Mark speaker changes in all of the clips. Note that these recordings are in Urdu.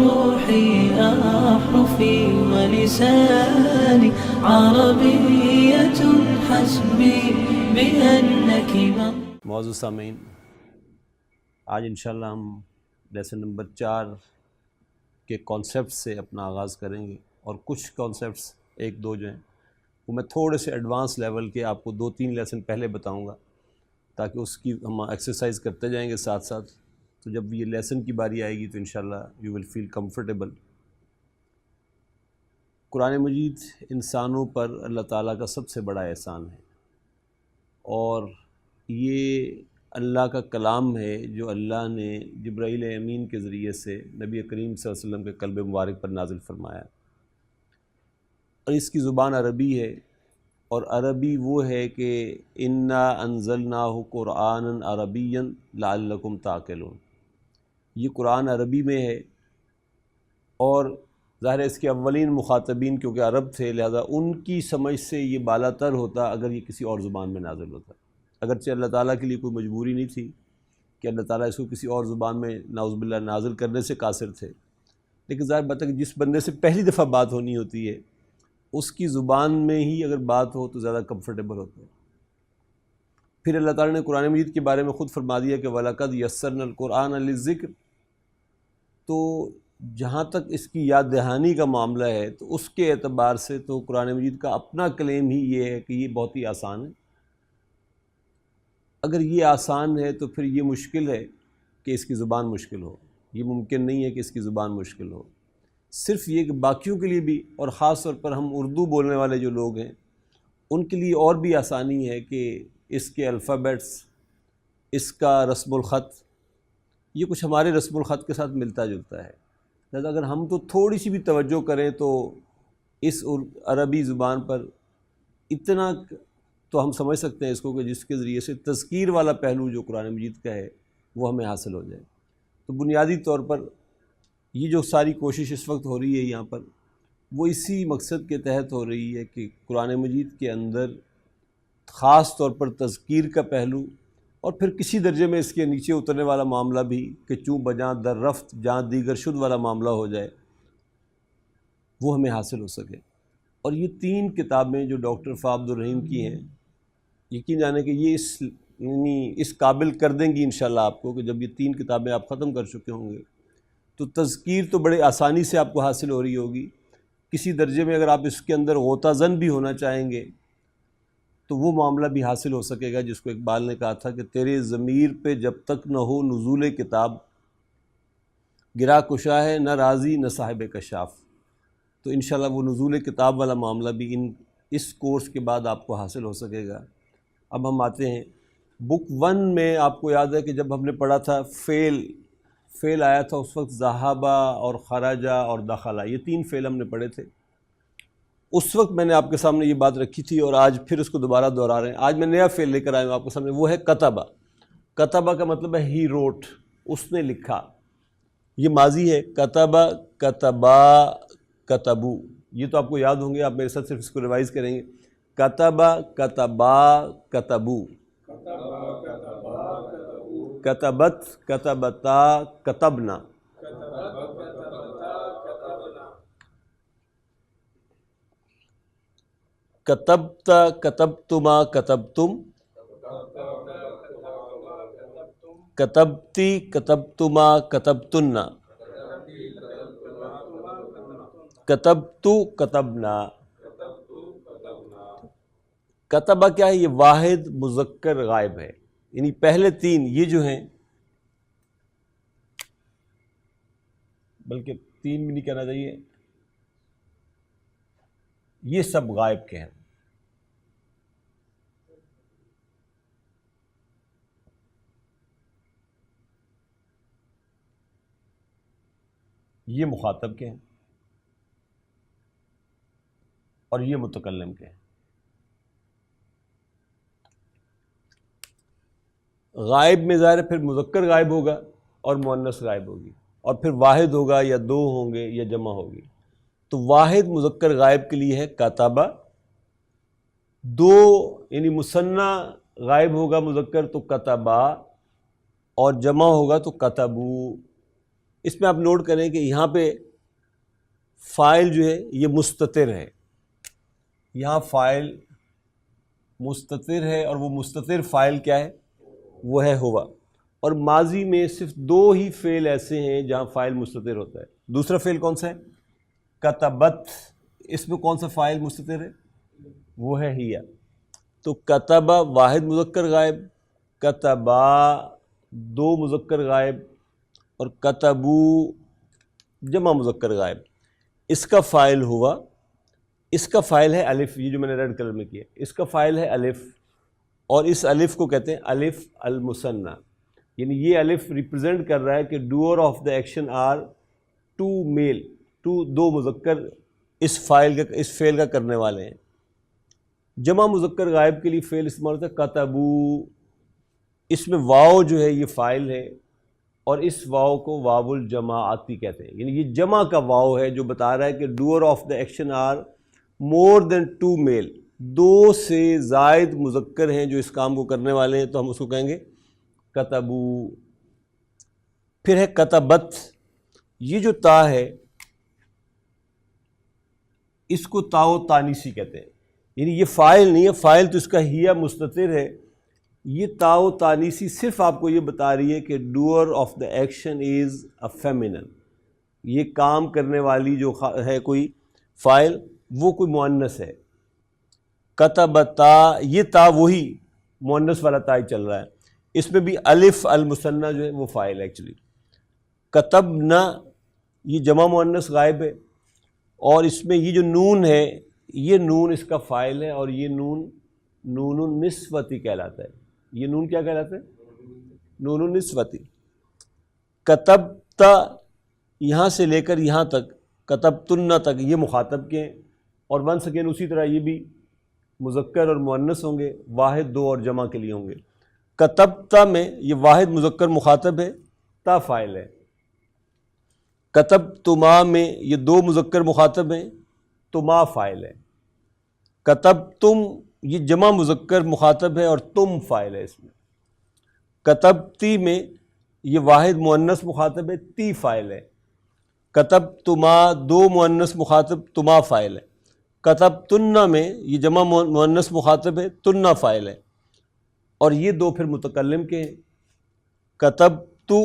Speaker 1: روحي أحرفي ولساني عربية حسبي بأنك
Speaker 2: معزز سامعین، آج انشاءاللہ ہم لیسن نمبر 4 کے کانسیپٹ سے اپنا آغاز کریں گے، اور کچھ کانسیپٹس ایک دو جو ہیں وہ میں تھوڑے سے ایڈوانس لیول کے آپ کو 2-3 لیسن پہلے بتاؤں گا، تاکہ اس کی ہم ایکسرسائز کرتے جائیں گے ساتھ ساتھ، تو جب یہ لیسن کی باری آئے گی تو انشاءاللہ یو ول فیل کمفرٹیبل۔ قرآن مجید انسانوں پر اللہ تعالیٰ کا سب سے بڑا احسان ہے، اور یہ اللہ کا کلام ہے جو اللہ نے جبرائیل امین کے ذریعے سے نبی کریم صلی اللہ علیہ وسلم کے قلب مبارک پر نازل فرمایا، اور اس کی زبان عربی ہے، اور عربی وہ ہے کہ انا انزلناہ قرآنا عربیا لعلکم تعقلون، یہ قرآن عربی میں ہے، اور ظاہر ہے اس کے اولین مخاطبین کیونکہ عرب تھے، لہذا ان کی سمجھ سے یہ بالا تر ہوتا اگر یہ کسی اور زبان میں نازل ہوتا، اگرچہ اللہ تعالیٰ کے لیے کوئی مجبوری نہیں تھی کہ اللہ تعالیٰ اس کو کسی اور زبان میں نعوذ باللہ نازل کرنے سے قاصر تھے، لیکن ظاہر بات ہے کہ جس بندے سے پہلی دفعہ بات ہونی ہوتی ہے اس کی زبان میں ہی اگر بات ہو تو زیادہ کمفرٹیبل ہوتا ہے۔ پھر اللہ تعالیٰ نے قرآن مجید کے بارے میں خود فرما دیا کہ وَلَقَدْ يَسَّرْنَا الْقُرْآنَ لِلذِّكْرِ، تو جہاں تک اس کی یاد دہانی کا معاملہ ہے تو اس کے اعتبار سے تو قرآن مجید کا اپنا کلیم ہی یہ ہے کہ یہ بہت ہی آسان ہے۔ اگر یہ آسان ہے تو پھر یہ مشکل ہے کہ اس کی زبان مشکل ہو، یہ ممکن نہیں ہے کہ اس کی زبان مشکل ہو۔ صرف یہ کہ باقیوں کے لیے بھی، اور خاص طور پر ہم اردو بولنے والے جو لوگ ہیں ان کے لیے اور بھی آسانی ہے کہ اس کے الفابیٹس، اس کا رسم الخط، یہ کچھ ہمارے رسم الخط کے ساتھ ملتا جلتا ہے، لہذا اگر ہم تو تھوڑی سی بھی توجہ کریں تو اس عربی زبان پر اتنا تو ہم سمجھ سکتے ہیں اس کو کہ جس کے ذریعے سے تذکیر والا پہلو جو قرآن مجید کا ہے وہ ہمیں حاصل ہو جائے۔ تو بنیادی طور پر یہ جو ساری کوشش اس وقت ہو رہی ہے یہاں پر، وہ اسی مقصد کے تحت ہو رہی ہے کہ قرآن مجید کے اندر خاص طور پر تذکیر کا پہلو، اور پھر کسی درجے میں اس کے نیچے اترنے والا معاملہ بھی کہ چوں بجاں در رفت جہاں دیگر شد والا معاملہ ہو جائے، وہ ہمیں حاصل ہو سکے۔ اور یہ 3 کتابیں جو ڈاکٹر فا عبد الرحیم کی ہیں، یقین جانے کہ یہ اس قابل کر دیں گی انشاءاللہ آپ کو کہ جب یہ 3 کتابیں آپ ختم کر چکے ہوں گے تو تذکیر تو بڑے آسانی سے آپ کو حاصل ہو رہی ہوگی، کسی درجے میں اگر آپ اس کے اندر غوطہ زن بھی ہونا چاہیں گے تو وہ معاملہ بھی حاصل ہو سکے گا، جس کو اقبال نے کہا تھا کہ تیرے ضمیر پہ جب تک نہ ہو نزول کتاب، گرا کشا ہے نہ راضی نہ صاحب کشاف۔ تو انشاءاللہ وہ نزول کتاب والا معاملہ بھی اس کورس کے بعد آپ کو حاصل ہو سکے گا۔ اب ہم آتے ہیں بک 1 میں، آپ کو یاد ہے کہ جب ہم نے پڑھا تھا فعل آیا تھا اس وقت ذہابہ اور خرجہ اور دخلہ، یہ 3 فعل ہم نے پڑھے تھے۔ اس وقت میں نے آپ کے سامنے یہ بات رکھی تھی، اور آج پھر اس کو دوبارہ دہرا رہے ہیں۔ آج میں نیا فعل لے کر آیا ہوں آپ کے سامنے، وہ ہے کتبہ۔ کتبہ کا مطلب ہے ہی روٹ، اس نے لکھا، یہ ماضی ہے۔ کتبہ، کتبا، کتبو، یہ تو آپ کو یاد ہوں گے، آپ میرے ساتھ صرف اس کو ریوائز کریں گے۔ کتبہ، کتبا، کتبو، کتبت، کتبتا، کتبنا، کتبت، کتبتما، کتبتم، کتبتی، کتبتما، کتبتن، کتبتو، کتبنا۔ کتبہ کیا ہے؟ یہ واحد مذکر غائب ہے، یعنی پہلے 3 یہ جو ہیں، بلکہ 3 بھی نہیں کہنا چاہیے، یہ سب غائب کے ہیں۔ یہ مخاطب کے ہیں اور یہ متکلم کے ہیں۔ غائب میں ظاہر ہے پھر مذکر غائب ہوگا اور مؤنث غائب ہوگی، اور پھر واحد ہوگا یا 2 ہوں گے یا جمع ہوگی۔ تو واحد مذکر غائب کے لیے ہے کتبہ، 2 یعنی مثنیٰ غائب ہوگا مذکر تو کتبا، اور جمع ہوگا تو کتبو۔ اس میں آپ نوٹ کریں کہ یہاں پہ فاعل جو ہے یہ مستتر ہے، یہاں فاعل مستتر ہے، اور وہ مستتر فاعل کیا ہے؟ وہ ہے ہوا. اور ماضی میں صرف 2 ہی فعل ایسے ہیں جہاں فاعل مستتر ہوتا ہے. دوسرا فعل کون سا ہے؟ کتبت. اس میں کون سا فاعل مستتر ہے؟ وہ ہے ہیا. تو کتبہ واحد مذکر غائب، کتبا 2 مذکر غائب، اور کتبو جمع مذکر غائب. اس کا فاعل ہوا، اس کا فاعل ہے الف، یہ جو میں نے ریڈ کلر میں کیا، اس کا فاعل ہے الف، اور اس الف کو کہتے ہیں الف المثنیٰ. یعنی یہ الف ریپرزینٹ کر رہا ہے کہ doer of the action are 2 میل، 2 مذکر اس فعل کا کرنے والے ہیں. جمع مذکر غائب کے لیے فعل استعمال ہوتا ہے کتبو. اس میں واو جو ہے یہ فاعل ہے، اور اس واو کو واو الجماعتی کہتے ہیں. یعنی یہ جمع کا واو ہے جو بتا رہا ہے کہ doer of the action are more than 2 میل، 2 سے زائد مذکر ہیں جو اس کام کو کرنے والے ہیں، تو ہم اس کو کہیں گے کتبو. پھر ہے کتبت. یہ جو تا ہے اس کو تاؤ تانیسی کہتے ہیں. یعنی یہ فاعل نہیں ہے، فاعل تو اس کا ہیا مستتر ہے. یہ تاؤ تانیسی صرف آپ کو یہ بتا رہی ہے کہ doer of the action is a feminine. یہ کام کرنے والی جو ہے کوئی فاعل وہ کوئی مؤنث ہے. کتبتا، یہ تا وہی مؤنث والا تا ہی چل رہا ہے. اس میں بھی الف المثنیٰ جو ہے وہ فاعل ہے ایکچولی. کتبنا یہ جمع مؤنث غائب ہے، اور اس میں یہ جو نون ہے یہ نون اس کا فاعل ہے، اور یہ نون نون النسوتی کہلاتا ہے. یہ نون کیا کہلاتا ہے؟ نون النسوتی. کتبتا یہاں سے لے کر یہاں تک، کتبتن تک، یہ مخاطب کے ہیں، اور ونس اگین اسی طرح یہ بھی مذکر اور مؤنث ہوں گے، واحد 2 اور جمع کے لیے ہوں گے. کتبتا میں یہ واحد مذکر مخاطب ہے، تا فاعل ہے. کتبتما میں یہ 2 مذکر مخاطب ہیں، تما فاعل ہے. کتبتم یہ جمع مذکر مخاطب ہے اور تم فاعل ہے اس میں. کتبتی میں یہ واحد مؤنث مخاطب ہے، تی فاعل ہے. کتبتما 2 مؤنث مخاطب، تما فاعل ہے. کتبتن میں یہ جمع مؤنث مخاطب ہے، تنہ فاعل ہے. اور یہ 2 پھر متکلم کے ہیں. کتبتو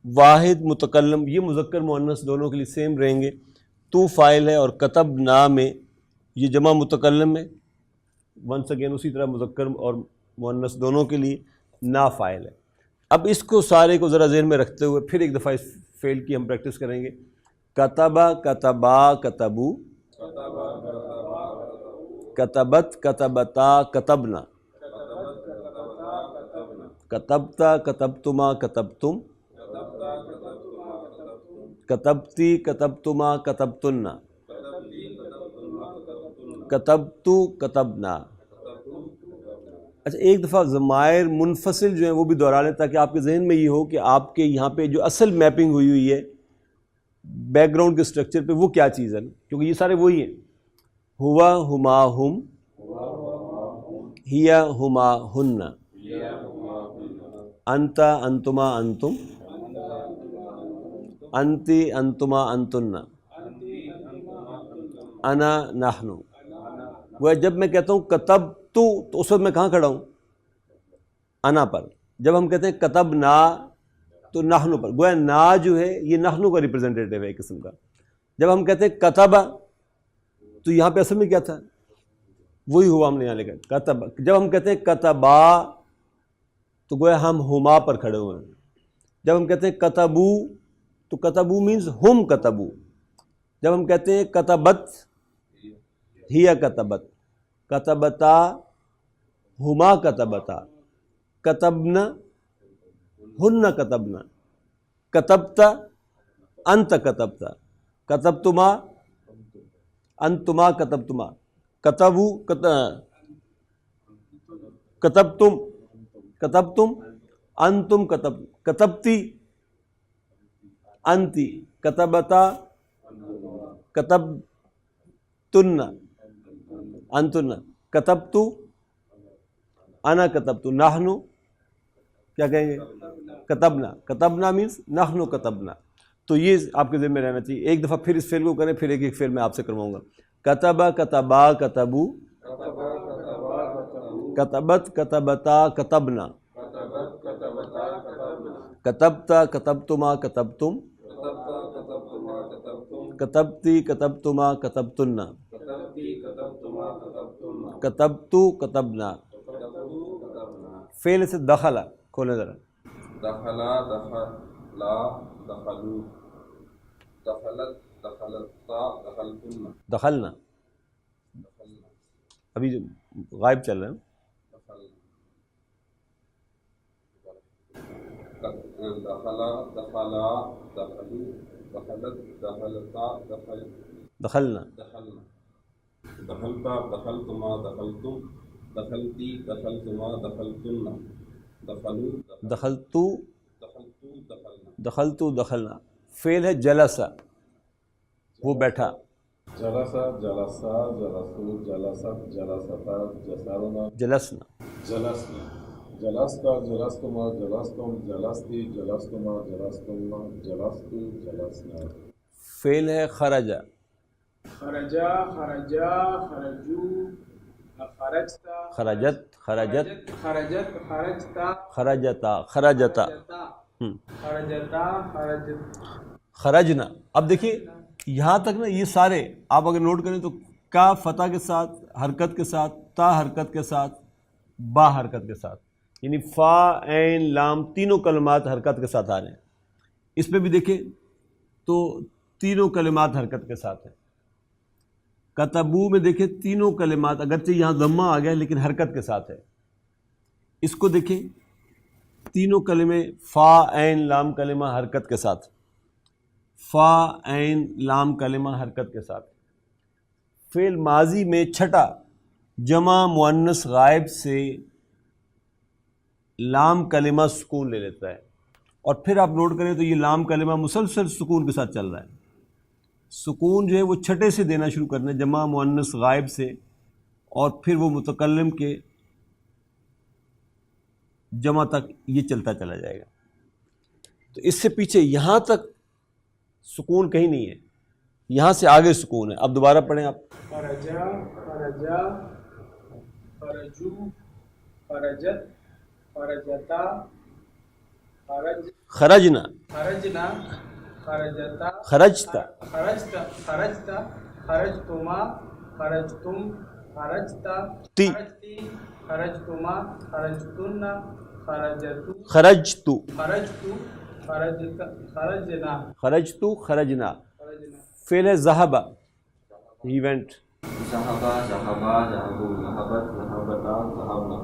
Speaker 2: واحد متکلم، یہ مذکر مؤنث دونوں کے لیے سیم رہیں گے، تو فاعل ہے. اور کتبنا میں یہ جمع متکلم ہے، ونس اگین اسی طرح مذکر اور مؤنث دونوں کے لیے نا فاعل ہے. اب اس کو سارے کو ذرا ذہن میں رکھتے ہوئے پھر ایک دفعہ اس فعل کی ہم پریکٹس کریں گے. کتبا کتبا کتبو، کتبت کتبتا کتبنا، کتبتا کتبتما کتبتم، کتبتی کتبتما کتبتن، کتبتو کتبنا. اچھا ایک دفعہ ضمائر منفصل جو ہیں وہ بھی دوہرا لیں تاکہ آپ کے ذہن میں یہ ہو کہ آپ کے یہاں پہ جو اصل میپنگ ہوئی ہے بیک گراؤنڈ کے سٹرکچر پہ وہ کیا چیز ہے، کیونکہ یہ سارے وہی ہیں. ہوا ہما ہم، ہیا ہما ہن، انتا انتما انتم، انتی انتما انتن، انا نحن. وہ جب میں کہتا ہوں کتب تو اس وقت میں کہاں کھڑا ہوں؟ انا پر. جب ہم کہتے ہیں کتب نا تو نحن پر، گویا نا جو ہے یہ نحن کا ریپرزینٹیو ہے ایک قسم کا. جب ہم کہتے ہیں کتب تو یہاں پہ اصل میں کیا تھا؟ وہی ہوا ہم نے یہاں لے کر کتب. جب ہم کہتے ہیں کتبا تو گویا ہم ہما پر کھڑے ہوئے ہیں. جب ہم کہتے ہیں کتبو تو کتبو مینز ہم کتبو. جب ہم کہتے ہیں کتبت ہیا کتبت، کتبتا ہما کتبتا، کتبنا ہن کتبنا، کتبتا انت کتبتا، کتبتما انتما کتبتما، کتبو کتبتم کتبتم انتم کتبتی انتی، کتبتا کتبتن انتن، کتبتو انا کتبتو، نحنو کیا کہیں گے؟ کتبنا. کتبنا مینس نحنو کتبنا. تو یہ آپ کے ذہن میں رہنا چاہیے. ایک دفعہ پھر اس فعل کو کریں، پھر ایک ایک فعل میں آپ سے کرواؤں گا. کتبہ کتبا کتبو، کتبت کتبتا کتبنا، کتبتا کتبتما کتبتم، کتبتی کتبتما کتبتن، کتبتو کتبنا. فعل سے دخلا کھولیں ذرا.
Speaker 3: دخلا دخلا دخلو، دخلت دخلتا دخلتن،
Speaker 2: دخلنا ابھی جو غائب چل رہے ہیں.
Speaker 3: دخلا دخلا دخلو، دخلت دخلتا
Speaker 2: دخلنا،
Speaker 3: دخلنا، دخلتا دخلتما دخلتم، دخلتی دخلتما دخلتن، دخلو
Speaker 2: دخلتو
Speaker 3: دخلتو دخلنا.
Speaker 2: دخلتو دخلنا. فعل ہے جلسا، وہ بیٹھا.
Speaker 3: جلسا جلسا جلسو جلست جلستا جسرنا
Speaker 2: جلسنا،
Speaker 3: جلسنا، جلستا جلستما جلستم جلستی جلستما جلستما جلستو جلسنا.
Speaker 2: فعل ہے خرجا،
Speaker 4: خرجا خرجا خرجو خرجتا
Speaker 2: خرجت خرجت
Speaker 4: خرجت خرجتا
Speaker 2: خرجتا خرجتا
Speaker 4: خرجتا خرجت.
Speaker 2: خرجنا. اب دیکھیے یہاں تک نا، یہ سارے آپ اگر نوٹ کریں تو کا فتح کے ساتھ، حرکت کے ساتھ، تا حرکت کے ساتھ، با حرکت کے ساتھ، یعنی فا عین لام تینوں کلمات حرکت کے ساتھ آ رہے ہیں. اس پہ بھی دیکھیں تو تینوں کلمات حرکت کے ساتھ ہیں. کتبو میں دیکھیں تینوں کلمات، اگرچہ یہاں ضمہ آ گیا لیکن حرکت کے ساتھ ہے. اس کو دیکھیں تینوں کلمے فا عین لام کلمہ حرکت کے ساتھ، فا عین لام کلمہ حرکت کے ساتھ. فعل ماضی میں چھٹا جمع مؤنث غائب سے لام کلمہ سکون لے لیتا ہے، اور پھر آپ نوٹ کریں تو یہ لام کلمہ مسلسل سکون کے ساتھ چل رہا ہے. سکون جو ہے وہ چھٹے سے دینا شروع کرنا ہے جمع مؤنث غائب سے، اور پھر وہ متکلم کے جمع تک یہ چلتا چلا جائے گا. تو اس سے پیچھے یہاں تک سکون کہیں نہیں ہے، یہاں سے آگے سکون ہے. اب دوبارہ پڑھیں آپ.
Speaker 4: خرجا خرجا خرجو خرجت خرجتا خرج
Speaker 2: خرجنا
Speaker 4: خرجنا خرجتا
Speaker 2: خرجتا
Speaker 4: خرجتا خرجتا خرجتما خرجتم خرجتا
Speaker 2: تی
Speaker 4: خرجتی خرجتما خرجتن خرجتو
Speaker 2: خرجتو
Speaker 4: خرجتو خرجتا خرجنا
Speaker 2: خرجتو خرجنا.
Speaker 4: خرجنا.
Speaker 2: فعل ہے ذہبا، ہی وینٹ.
Speaker 3: ذهبا ذهبا ذهبوا ذهبت ذهبتا ذهبنا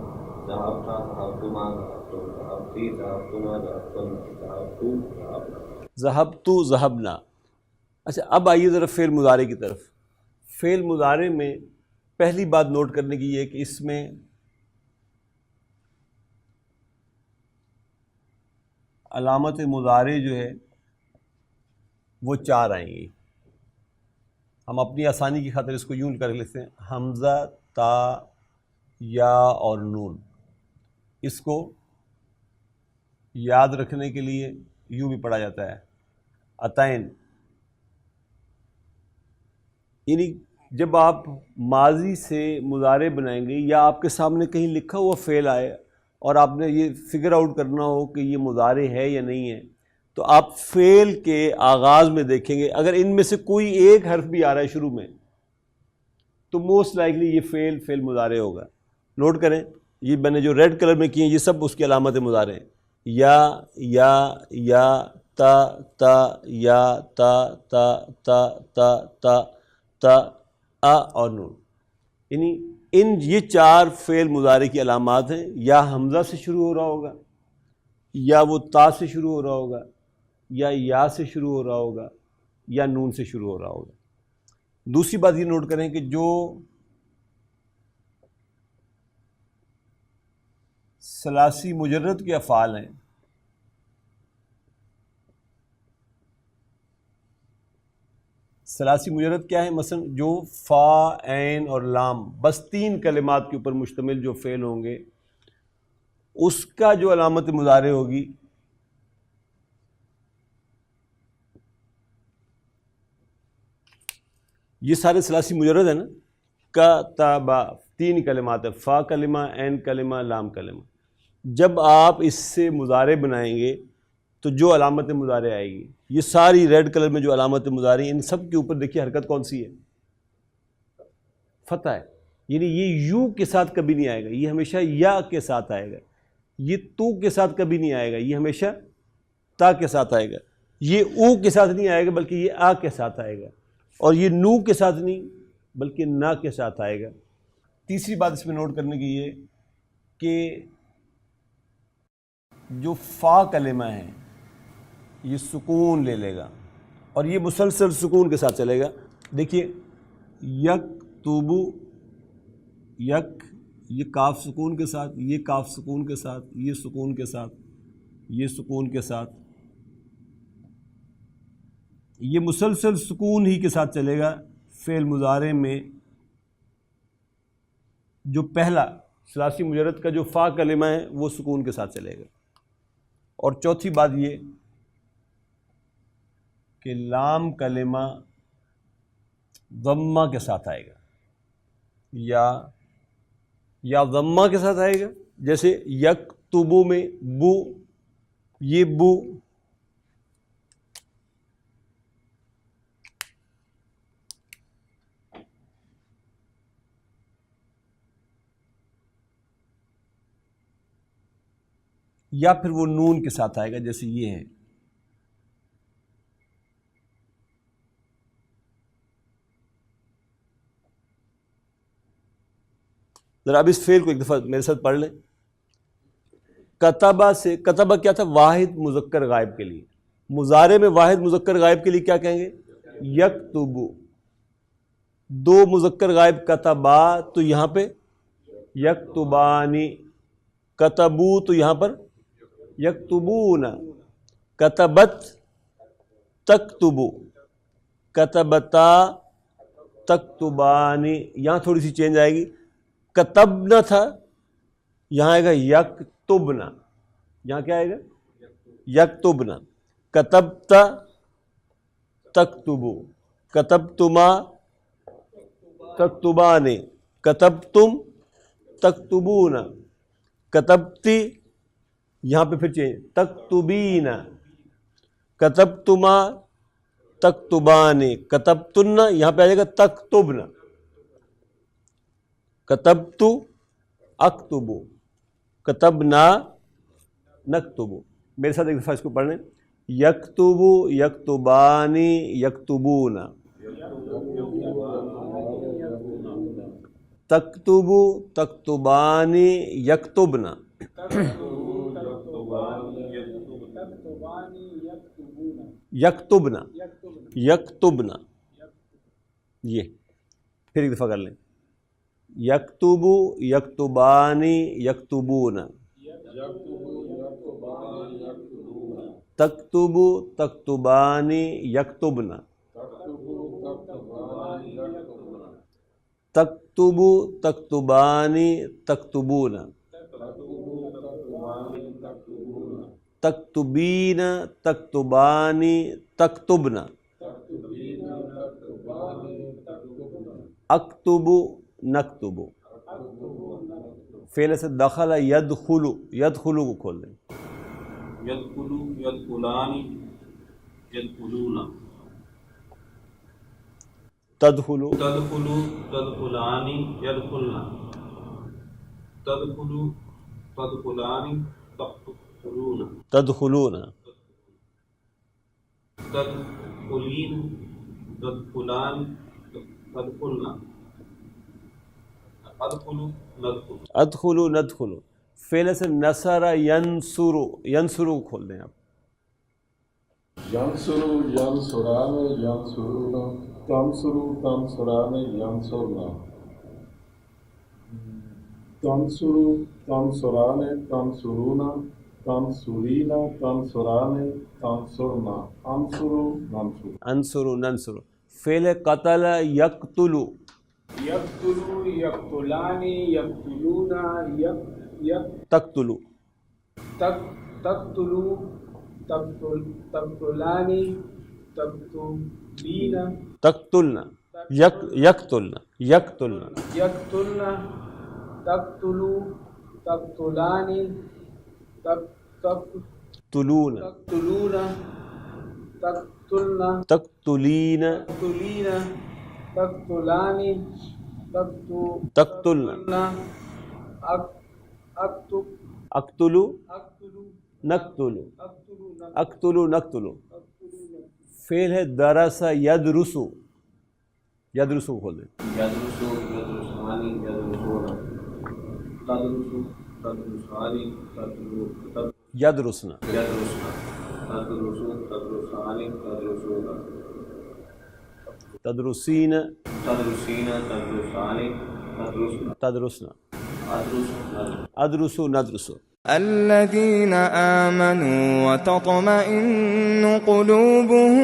Speaker 3: ذهبتا ذهبتما ذهبتم ذهبتی ذهبتما ذهبتن ذهبتو ذهبنا.
Speaker 2: ذہبتو ذہبنا. اچھا اب آئیے ذرا فعل مضارع کی طرف. فعل مضارع میں پہلی بات نوٹ کرنے کی یہ ہے کہ اس میں علامت مضارع جو ہے وہ 4 آئیں گی. ہم اپنی آسانی کی خاطر اس کو یوں کر لیتے ہیں، حمزہ، تا، یا اور نون. اس کو یاد رکھنے کے لیے یوں بھی پڑھا جاتا ہے عطین. یعنی جب آپ ماضی سے مضارع بنائیں گے یا آپ کے سامنے کہیں لکھا ہوا فعل آئے اور آپ نے یہ فگر آؤٹ کرنا ہو کہ یہ مضارع ہے یا نہیں ہے، تو آپ فعل کے آغاز میں دیکھیں گے اگر ان میں سے کوئی ایک حرف بھی آ رہا ہے شروع میں تو موسٹ لائکلی یہ فعل مضارع ہوگا. نوٹ کریں یہ میں نے جو ریڈ کلر میں کیے ہیں یہ سب اس کی علامت مضارع ہیں. یا تا تا یا تا تا تا تا تا تا آ اور نون. یعنی یہ 4 فعل مضارع کی علامات ہیں. یا حمزہ سے شروع ہو رہا ہوگا، یا وہ تا سے شروع ہو رہا ہوگا، یا سے شروع ہو رہا ہوگا، یا نون سے شروع ہو رہا ہوگا. دوسری بات یہ نوٹ کریں کہ جو ثلاثی مجرد کے افعال ہیں ثلاثی مجرد کیا ہے؟ مثلا جو فا، عین اور لام بس 3 کلمات کے اوپر مشتمل جو فعل ہوں گے اس کا جو علامت مضارع ہوگی یہ سارے ثلاثی مجرد ہیں نا. کتبا 3 کلمات ہے، فا کلمہ، عین کلمہ، لام کلمہ. جب آپ اس سے مضارع بنائیں گے تو جو علامت مضارع آئے گی، یہ ساری ریڈ کلر میں جو علامت مضارع، ان سب کے اوپر دیکھیے حرکت کون سی ہے؟ فتح ہے. یعنی یہ یو کے ساتھ کبھی نہیں آئے گا، یہ ہمیشہ یا کے ساتھ آئے گا. یہ تو کے ساتھ کبھی نہیں آئے گا، یہ ہمیشہ تا کے ساتھ آئے گا. یہ او کے ساتھ نہیں آئے گا بلکہ یہ آ کے ساتھ آئے گا. اور یہ نو کے ساتھ نہیں بلکہ نا کے ساتھ آئے گا. تیسری بات اس میں نوٹ کرنے کی یہ کہ جو فا کلمہ ہے یہ سکون لے لے گا اور یہ مسلسل سکون کے ساتھ چلے گا. دیکھیے یک توبو، یک، یہ کاف سکون کے ساتھ، یہ کاف سکون کے ساتھ، یہ سکون کے ساتھ، یہ سکون کے ساتھ، یہ مسلسل سکون ہی کے ساتھ چلے گا. فعل مضارع میں جو پہلا ثلاثی مجرد کا جو فا کلمہ ہے وہ سکون کے ساتھ چلے گا. اور چوتھی بات یہ کہ لام کلمہ ضمہ کے ساتھ آئے گا یا ضمہ کے ساتھ آئے گا. جیسے یکتبو میں بو، یہ بو، یا پھر وہ نون کے ساتھ آئے گا جیسے یہ ہے. ذرا اب اس فعل کو ایک دفعہ میرے ساتھ پڑھ لیں. کتبہ سے، کتبہ کیا تھا؟ واحد مذکر غائب کے لیے. مضارع میں واحد مذکر غائب کے لیے کیا کہیں گے؟ یکتبو. 2 مذکر غائب کتبا تو یہاں پہ یکتبانی، کتبو تو یہاں پر یکتبون، کتبت تکتبو، کتبتا تکتبانی. یہاں تھوڑی سی چینج آئے گی. کتبنا تھا، یہاں آئے گا یکتبنا. یہاں کیا آئے گا؟ یکتبنا. کتبتا تکتبو، کتبتما تکتبانے، کتبتم تکتبون، کتبتی، یہاں پہ پھر چینج، تکتبین، کتبتما تکتبانے، کتبتن، یہاں پہ آ جائے گا تکتبن، کتبتو اکتبو، کتبنا نکتبو. میرے ساتھ ایک دفعہ اس کو پڑھ لیں. یکتبو، یکتبانی، یکتبون، تکتبو، تکتبانی، یکتبنا، یکتبنا، یکتبنا. یہ پھر ایک دفعہ کر لیں. یکتبو، یکتبانی، یکتبون، تکتبو، تکتبانی، یکتبنا، تکتبو، تکتبانی، تکتبون، تکتبین، تکتبانی، تکتبنا، اکتبو، نکتبو. فعل سے دخل یدخلو، یدخلو کو کھول دیں.
Speaker 3: یدخلو، یدخلانی، یدخلون،
Speaker 2: تدخلو،
Speaker 3: تدخلو، تدخلانی، یدخلنا، تدخلو، تدخلانی، تدخلون،
Speaker 2: تدخلون،
Speaker 3: تدخلین، تدخلان، تدخلنا، ادخلو، ندخلو.
Speaker 2: ادخلو، ندخلو. فعل سے نصر ینصرو، ینصرو کو کھول دیں آپ.
Speaker 5: ینصرو، ینصران، ینصرون، تنصرو، تنصران، ینصرنا، تنصرو، تنصران، تنصرون، تنصرین، تنصران، تنصرنا، انصرو، ننصرو.
Speaker 2: انصرو، ننصرو. فعل قتل یقتلو،
Speaker 4: یقتلو، یقتلانی، یقتلون،
Speaker 2: تقتلو،
Speaker 4: تقتلو، تقتلانی، تقتلین،
Speaker 2: تقتلنا. یقتلنا یقتلنا
Speaker 4: یقتلنا تقتلو تقتلانی
Speaker 2: تلون
Speaker 4: تقتلون تقتلنا
Speaker 2: تقتلین
Speaker 4: تقتلین تقتلانی
Speaker 2: تقتلنا اقتلو نقتلو اقتلو نقتلو فعل ہے درس یدرسو یدرسو کھول دیں
Speaker 3: یدرسو یدرسانی یدرسون تدرسو تدرسانی
Speaker 2: یدرسنا
Speaker 3: یدرسنا تدرسو تدرسانی تدرسون
Speaker 2: تدرسین
Speaker 3: تدرسین تدرسانی تدرسنا
Speaker 2: تدرسنا
Speaker 3: ادرسنا
Speaker 2: ادرسو ندرسو
Speaker 6: الذين آمنوا وتطمئن قلوبهم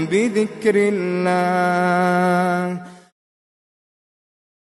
Speaker 6: بذكر الله